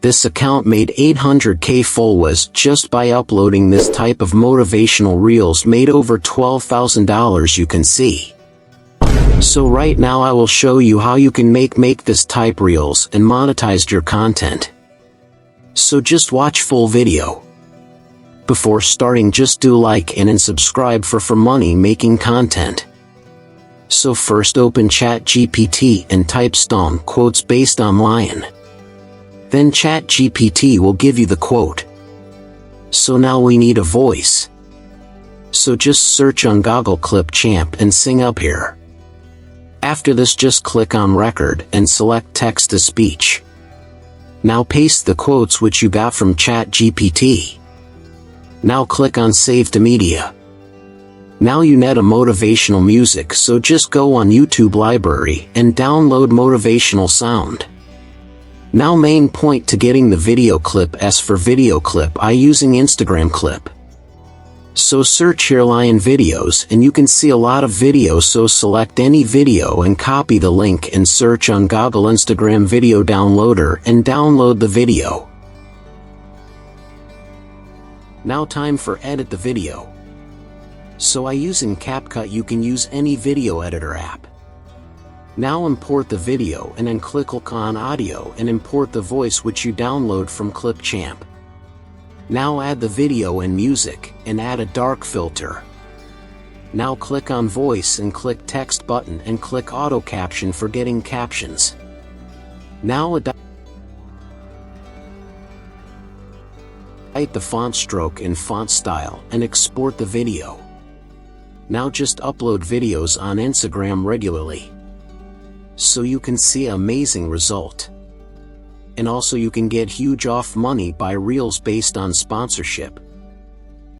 This account made 800k followers just by uploading this type of motivational reels, made over $12,000, you can see. So right now I will show you how you can make this type reels and monetize your content. So just watch full video. Before starting, just do like and subscribe for money making content. So first open ChatGPT and type "storm quotes based on lion." Then ChatGPT will give you the quote. So now we need a voice. So just search on Google Clip Champ and sing up here. After this, just click on record and select text to speech. Now paste the quotes which you got from ChatGPT. Now click on save to media. Now you need a motivational music, so just go on YouTube library and download motivational sound. Now main point to getting the video clip. As for video clip, I using Instagram clip. So search here lion videos and you can see a lot of videos, so select any video and copy the link and search on Google Instagram video downloader and download the video. Now time for edit the video. So I using CapCut, you can use any video editor app. Now import the video and then click on audio and import the voice which you download from Clipchamp. Now add the video and music and add a dark filter. Now click on voice and click text button and click auto caption for getting captions. Now edit the font stroke and font style and export the video. Now just upload videos on Instagram regularly. So you can see amazing result. And also you can get huge off money by reels based on sponsorship.